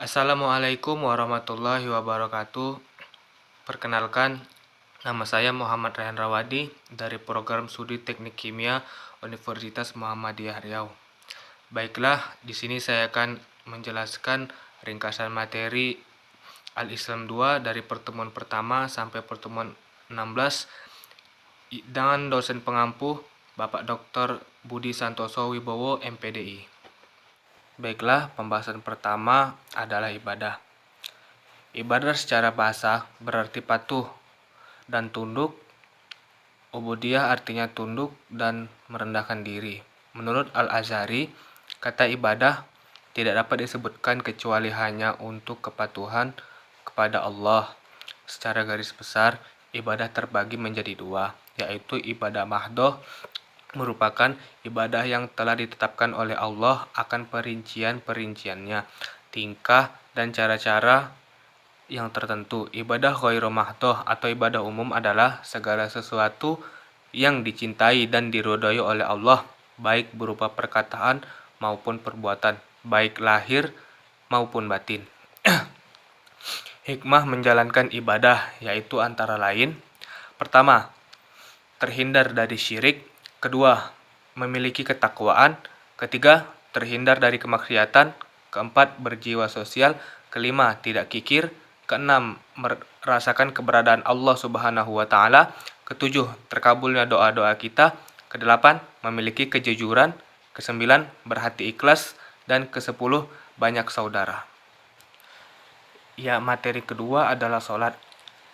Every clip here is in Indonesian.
Assalamualaikum warahmatullahi wabarakatuh. Perkenalkan, nama saya Muhammad Rayhan Rawadi dari Program Studi Teknik Kimia Universitas Muhammadiyah Riau. Baiklah, di sini saya akan menjelaskan ringkasan materi Al-Islam 2 dari pertemuan pertama sampai pertemuan 16 dengan dosen pengampu Bapak Dr. Budi Santoso Wibowo, MPDI. Baiklah, pembahasan pertama adalah ibadah. Ibadah secara bahasa berarti patuh dan tunduk. Ubudiyah artinya tunduk dan merendahkan diri. Menurut Al-Azhari, kata ibadah tidak dapat disebutkan kecuali hanya untuk kepatuhan kepada Allah. Secara garis besar, ibadah terbagi menjadi dua, yaitu ibadah mahdoh merupakan ibadah yang telah ditetapkan oleh Allah akan perincian-perinciannya, tingkah dan cara-cara yang tertentu. Ibadah ghairu mahdoh atau ibadah umum adalah segala sesuatu yang dicintai dan diridhai oleh Allah, baik berupa perkataan maupun perbuatan, baik lahir maupun batin. Hikmah menjalankan ibadah yaitu antara lain: pertama, terhindar dari syirik; kedua, memiliki ketakwaan; ketiga, terhindar dari kemaksiatan; keempat, berjiwa sosial; kelima, tidak kikir; keenam, merasakan keberadaan Allah Subhanahu wa Ta'ala; ketujuh, terkabulnya doa-doa kita; kedelapan, memiliki kejujuran; kesembilan, berhati ikhlas; dan kesepuluh, banyak saudara. Ya, materi kedua adalah sholat.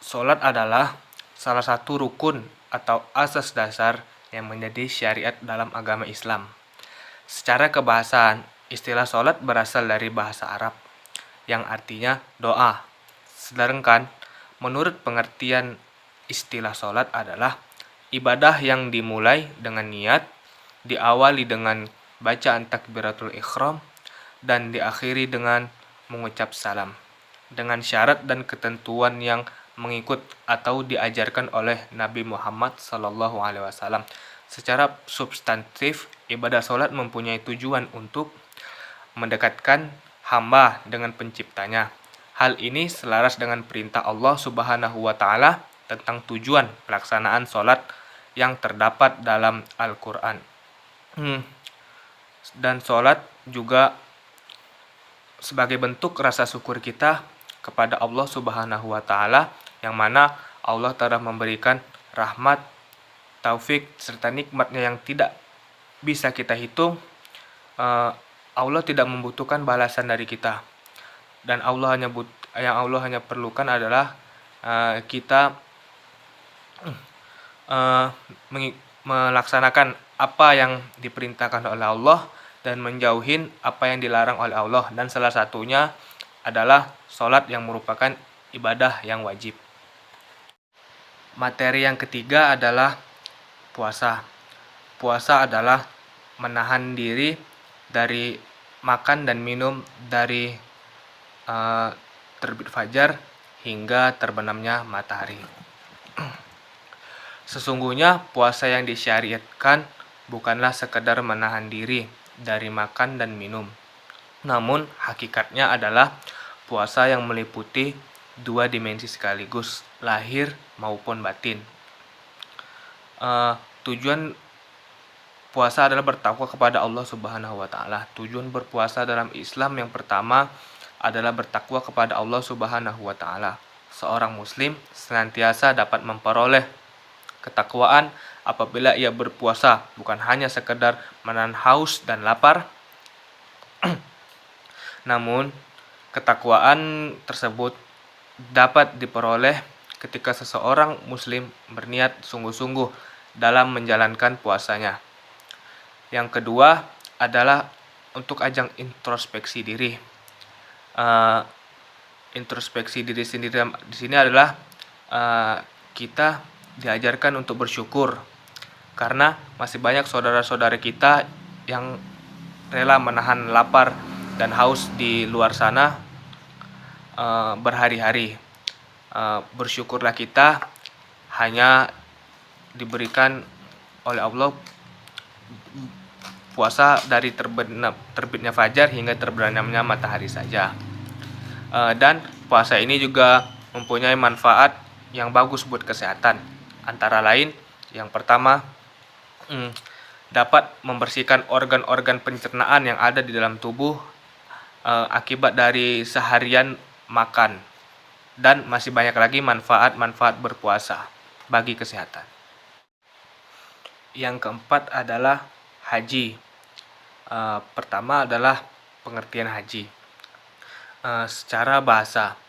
Sholat adalah salah satu rukun atau asas dasar yang menjadi syariat dalam agama Islam. Secara kebahasaan, istilah sholat berasal dari bahasa Arab yang artinya doa. Sedangkan menurut pengertian istilah sholat adalah ibadah yang dimulai dengan niat, diawali dengan bacaan takbiratul ihram, dan diakhiri dengan mengucap salam, dengan syarat dan ketentuan yang mengikut atau diajarkan oleh Nabi Muhammad SAW. Secara substantif, ibadah sholat mempunyai tujuan untuk mendekatkan hamba dengan penciptanya. Hal ini selaras dengan perintah Allah Subhanahu wa Ta'ala tentang tujuan pelaksanaan sholat yang terdapat dalam Al-Quran. Dan sholat juga sebagai bentuk rasa syukur kita kepada Allah Subhanahu wa Ta'ala, yang mana Allah telah memberikan rahmat, taufik, serta nikmatnya yang tidak bisa kita hitung. Allah tidak membutuhkan balasan dari kita, dan yang Allah hanya perlukan adalah kita melaksanakan apa yang diperintahkan oleh Allah dan menjauhin apa yang dilarang oleh Allah, dan salah satunya adalah sholat yang merupakan ibadah yang wajib. Materi yang ketiga adalah puasa. Puasa adalah menahan diri dari makan dan minum dari terbit fajar hingga terbenamnya matahari. Sesungguhnya puasa yang disyariatkan bukanlah sekedar menahan diri dari makan dan minum, namun hakikatnya adalah puasa yang meliputi dua dimensi sekaligus, lahir maupun batin. Tujuan puasa adalah bertakwa kepada Allah Subhanahu wa Ta'ala. Tujuan berpuasa dalam Islam yang pertama adalah bertakwa kepada Allah Subhanahu wa Ta'ala. Seorang muslim senantiasa dapat memperoleh ketakwaan apabila ia berpuasa, bukan hanya sekedar menahan haus dan lapar, namun ketakwaan tersebut dapat diperoleh ketika seseorang muslim berniat sungguh-sungguh dalam menjalankan puasanya. Yang kedua adalah untuk ajang introspeksi diri. Introspeksi diri sendiri di sini adalah kita diajarkan untuk bersyukur karena masih banyak saudara-saudara kita yang rela menahan lapar dan haus di luar sana berhari-hari. Bersyukurlah kita hanya diberikan oleh Allah puasa dari terbitnya fajar hingga terbenamnya matahari saja. Dan puasa ini juga mempunyai manfaat yang bagus buat kesehatan. Antara lain, yang pertama, dapat membersihkan organ-organ pencernaan yang ada di dalam tubuh akibat dari seharian makan. Dan masih banyak lagi manfaat-manfaat berpuasa bagi kesehatan. Yang keempat adalah haji. Pertama adalah pengertian haji. Secara bahasa,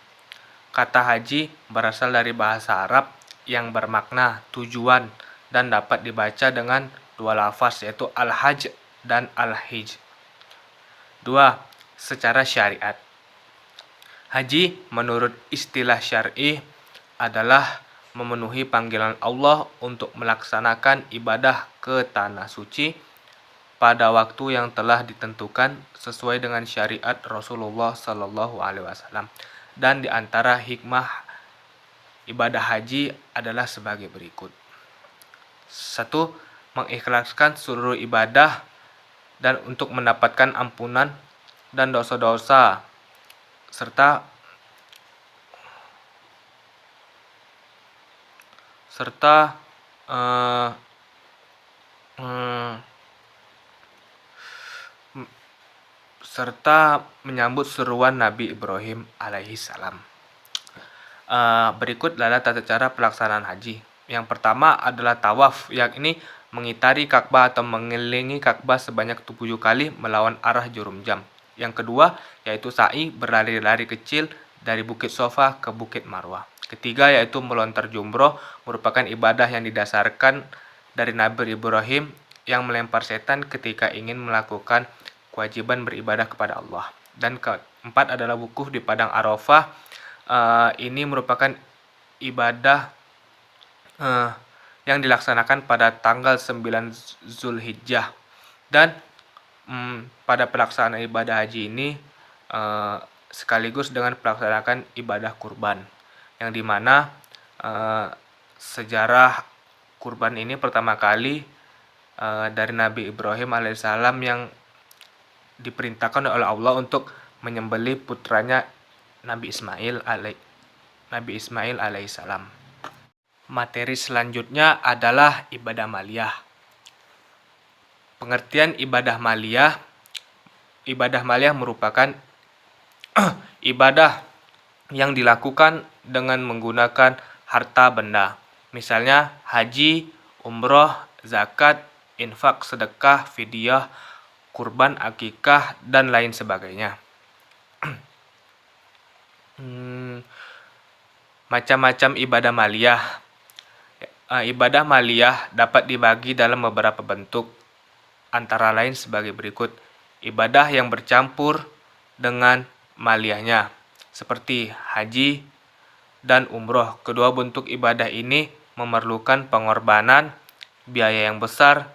kata haji berasal dari bahasa Arab yang bermakna tujuan dan dapat dibaca dengan dua lafaz, yaitu al-hajj dan al-hijj. 2. Secara syariat, haji menurut istilah syar'i adalah memenuhi panggilan Allah untuk melaksanakan ibadah ke tanah suci pada waktu yang telah ditentukan sesuai dengan syariat Rasulullah Sallallahu Alaihi Wasallam. Dan di antara hikmah ibadah haji adalah sebagai berikut. 1. Mengikhlaskan seluruh ibadah dan untuk mendapatkan ampunan dan dosa-dosa serta menyambut seruan Nabi Ibrahim alaihi salam. Berikut adalah tata cara pelaksanaan haji. Yang pertama adalah tawaf, yakni mengitari Ka'bah atau mengelilingi Ka'bah sebanyak 7 kali melawan arah jarum jam. Yang kedua yaitu sa'i, berlari-lari kecil dari Bukit Sofa ke Bukit Marwah. Ketiga yaitu melontar jumroh, merupakan ibadah yang didasarkan dari Nabi Ibrahim yang melempar setan ketika ingin melakukan kewajiban beribadah kepada Allah. Dan keempat adalah wukuf di padang Arafah. Ini merupakan ibadah yang dilaksanakan pada tanggal 9 Zulhijjah. Dan pada pelaksanaan ibadah haji ini sekaligus dengan pelaksanaan ibadah kurban, yang dimana sejarah kurban ini pertama kali dari Nabi Ibrahim alaihissalam yang diperintahkan oleh Allah untuk menyembelih putranya Nabi Ismail alaihissalam. Materi selanjutnya adalah ibadah maliyah. Pengertian ibadah maliyah. Ibadah maliyah merupakan ibadah yang dilakukan dengan menggunakan harta benda. Misalnya haji, umroh, zakat, infak, sedekah, fidyah, kurban, akikah, dan lain sebagainya. Macam-macam ibadah maliyah. Ibadah maliyah dapat dibagi dalam beberapa bentuk, antara lain sebagai berikut. Ibadah yang bercampur dengan maliyahnya, seperti haji dan umroh. Kedua bentuk ibadah ini memerlukan pengorbanan, biaya yang besar.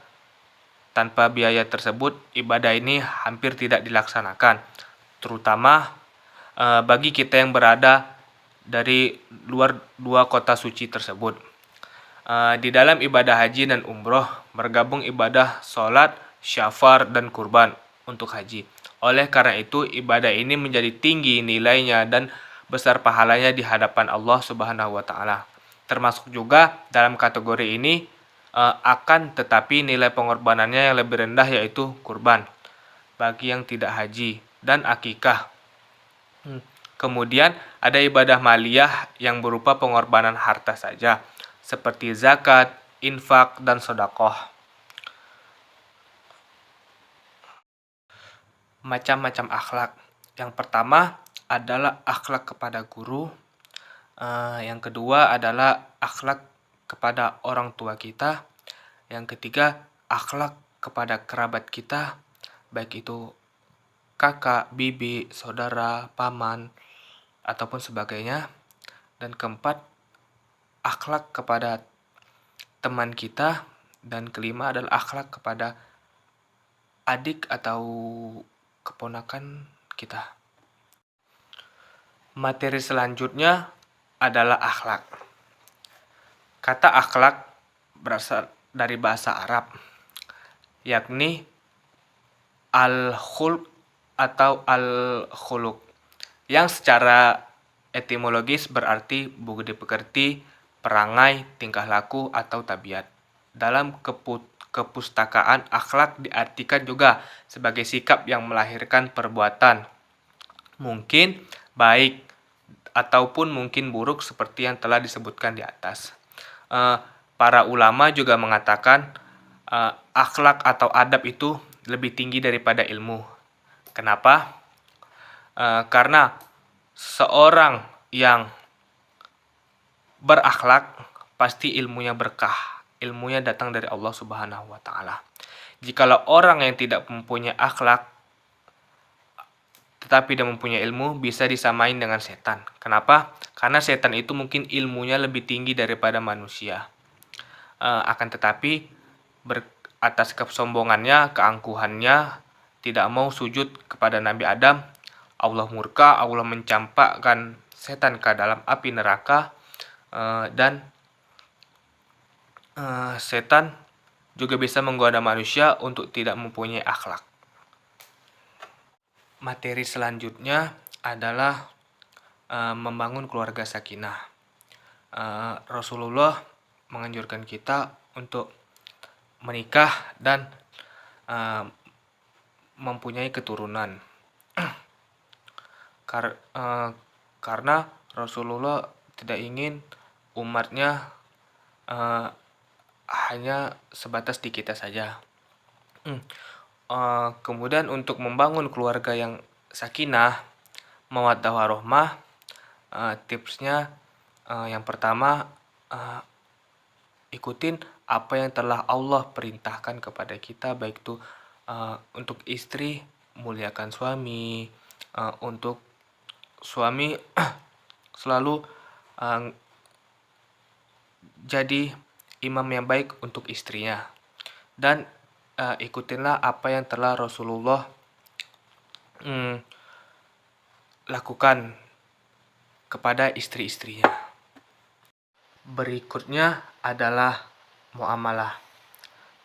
Tanpa biaya tersebut, ibadah ini hampir tidak dilaksanakan, terutama bagi kita yang berada dari luar dua kota suci tersebut. Di dalam ibadah haji dan umroh bergabung ibadah sholat, syafar, dan kurban untuk haji. Oleh karena itu, ibadah ini menjadi tinggi nilainya dan besar pahalanya di hadapan Allah Subhanahu wa Ta'ala. Termasuk juga dalam kategori ini akan tetapi nilai pengorbanannya yang lebih rendah, yaitu kurban bagi yang tidak haji dan akikah. Kemudian ada ibadah maliyah yang berupa pengorbanan harta saja, seperti zakat, infak, dan sedekah. Macam-macam akhlak. Yang pertama adalah akhlak kepada guru. Yang kedua adalah akhlak kepada orang tua kita. Yang ketiga, akhlak kepada kerabat kita, baik itu kakak, bibi, saudara, paman, ataupun sebagainya. Dan keempat, akhlak kepada teman kita. Dan kelima adalah akhlak kepada adik atau keponakan kita. Materi selanjutnya adalah akhlak. Kata akhlak berasal dari bahasa Arab, yakni al-khulq atau al-khuluq. yang secara etimologis berarti budi pekerti, perangai, tingkah laku, atau tabiat. Dalam kepustakaan, akhlak diartikan juga sebagai sikap yang melahirkan perbuatan, mungkin baik ataupun mungkin buruk seperti yang telah disebutkan di atas. Para ulama juga mengatakan akhlak atau adab itu lebih tinggi daripada ilmu. Kenapa? Karena seorang yang berakhlak pasti ilmunya berkah. Ilmunya datang dari Allah Subhanahu wa taala. Jikalau orang yang tidak mempunyai akhlak tetapi tidak mempunyai ilmu, bisa disamain dengan setan. Kenapa? Karena setan itu mungkin ilmunya lebih tinggi daripada manusia. Akan tetapi atas kesombongannya, keangkuhannya, tidak mau sujud kepada Nabi Adam, Allah murka, Allah mencampakkan setan ke dalam api neraka, dan setan juga bisa menggoda manusia untuk tidak mempunyai akhlak. Materi selanjutnya adalah membangun keluarga sakinah. Rasulullah menganjurkan kita untuk menikah dan mempunyai keturunan. Karena Rasulullah tidak ingin umatnya hanya sebatas di kita saja. Kemudian untuk membangun keluarga yang sakinah, mawaddah warahmah, tipsnya yang pertama, ikutin apa yang telah Allah perintahkan kepada kita, baik itu untuk istri muliakan suami, untuk suami selalu jadi imam yang baik untuk istrinya, dan ikutinlah apa yang telah Rasulullah lakukan kepada istri-istrinya. Berikutnya adalah muamalah.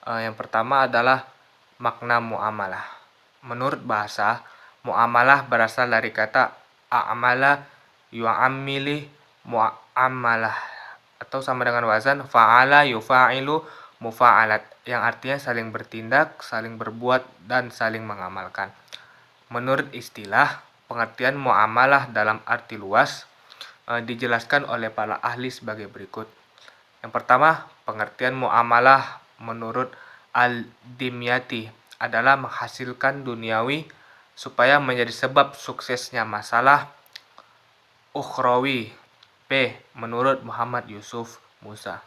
Yang pertama adalah makna muamalah. Menurut bahasa, muamalah berasal dari kata a'mala yu'ammili muamalah, atau sama dengan wazan fa'ala yufa'ilu mufa'alat, yang artinya saling bertindak, saling berbuat, dan saling mengamalkan. Menurut istilah, pengertian muamalah dalam arti luas dijelaskan oleh para ahli sebagai berikut. Yang pertama, pengertian muamalah menurut Al-Dimyati adalah menghasilkan duniawi supaya menjadi sebab suksesnya masalah ukhrawi. B. Menurut Muhammad Yusuf Musa,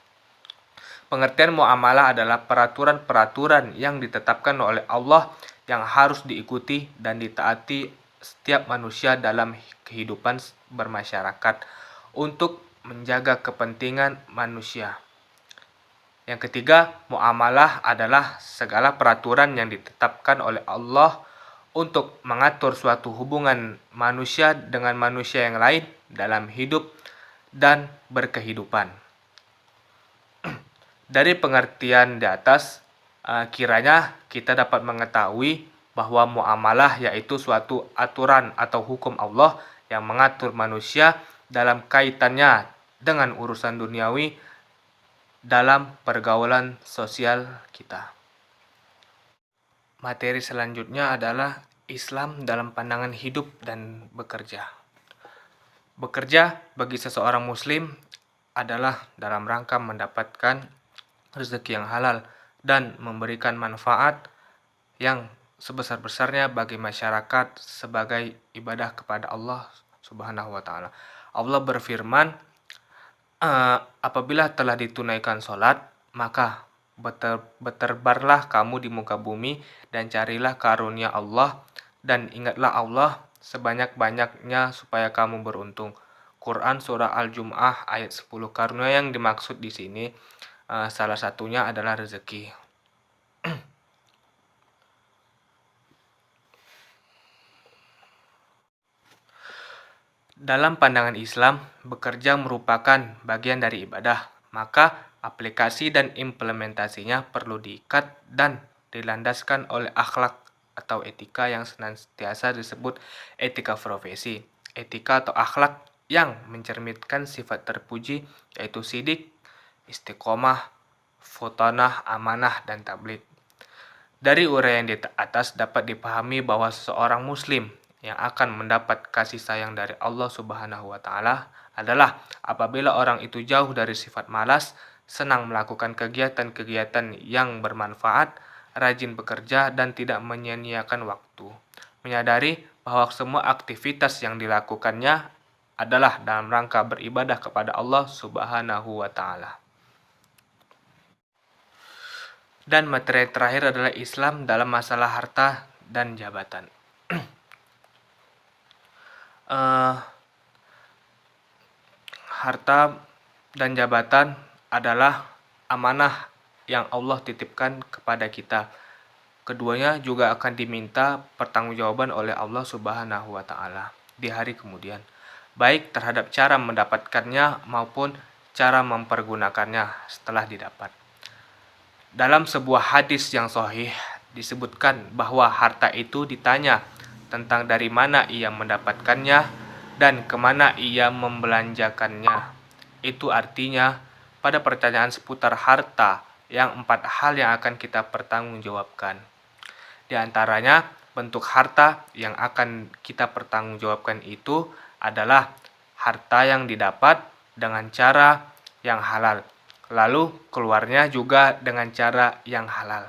pengertian muamalah adalah peraturan-peraturan yang ditetapkan oleh Allah yang harus diikuti dan ditaati setiap manusia dalam kehidupan bermasyarakat untuk menjaga kepentingan manusia. Yang ketiga, muamalah adalah segala peraturan yang ditetapkan oleh Allah untuk mengatur suatu hubungan manusia dengan manusia yang lain dalam hidup dan berkehidupan. Dari pengertian di atas, kiranya kita dapat mengetahui bahwa muamalah yaitu suatu aturan atau hukum Allah yang mengatur manusia dalam kaitannya dengan urusan duniawi dalam pergaulan sosial kita. Materi selanjutnya adalah Islam dalam pandangan hidup dan bekerja. Bekerja bagi seseorang muslim adalah dalam rangka mendapatkan rezeki yang halal dan memberikan manfaat yang sebesar-besarnya bagi masyarakat sebagai ibadah kepada Allah Subhanahu wa taala. Allah berfirman, apabila telah ditunaikan sholat, maka berterbarlah kamu di muka bumi dan carilah karunia Allah, dan ingatlah Allah sebanyak-banyaknya supaya kamu beruntung. Quran Surah Al-Jum'ah ayat 10. Karunia yang dimaksud di sini salah satunya adalah rezeki. Dalam pandangan Islam, bekerja merupakan bagian dari ibadah, maka aplikasi dan implementasinya perlu diikat dan dilandaskan oleh akhlak atau etika yang senantiasa disebut etika profesi. etika atau akhlak yang mencerminkan sifat terpuji, yaitu sidik, istiqomah, fotonah, amanah, dan tabligh. Dari uraian di atas dapat dipahami bahwa seseorang muslim yang akan mendapat kasih sayang dari Allah Subhanahu wa taala adalah apabila orang itu jauh dari sifat malas, senang melakukan kegiatan-kegiatan yang bermanfaat, rajin bekerja, dan tidak menyia-nyiakan waktu. Menyadari bahwa semua aktivitas yang dilakukannya adalah dalam rangka beribadah kepada Allah Subhanahu wa taala. Dan materi terakhir adalah Islam dalam masalah harta dan jabatan. Harta dan jabatan adalah amanah yang Allah titipkan kepada kita. Keduanya juga akan diminta pertanggungjawaban oleh Allah Subhanahu wa taala di hari kemudian, baik terhadap cara mendapatkannya maupun cara mempergunakannya setelah didapat. Dalam sebuah hadis yang sahih disebutkan bahwa harta itu ditanya tentang dari mana ia mendapatkannya dan kemana ia membelanjakannya. Itu artinya pada pertanyaan seputar harta yang 4 hal yang akan kita pertanggungjawabkan. Di antaranya bentuk harta yang akan kita pertanggungjawabkan itu adalah harta yang didapat dengan cara yang halal. Lalu keluarnya juga dengan cara yang halal.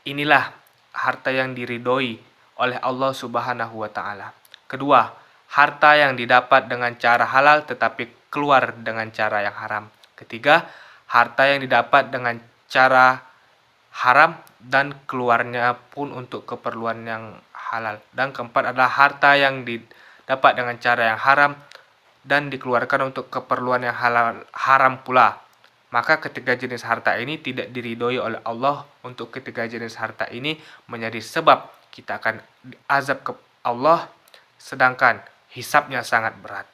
Inilah harta yang diridhoi oleh Allah Subhanahu wa taala. Kedua, harta yang didapat dengan cara halal tetapi keluar dengan cara yang haram. Ketiga, harta yang didapat dengan cara haram dan keluarnya pun untuk keperluan yang halal. Dan keempat adalah harta yang didapat dengan cara yang haram dan dikeluarkan untuk keperluan yang haram pula. Maka ketiga jenis harta ini tidak diridhoi oleh Allah. Untuk ketiga jenis harta ini menjadi sebab kita akan azab ke Allah, sedangkan hisabnya sangat berat.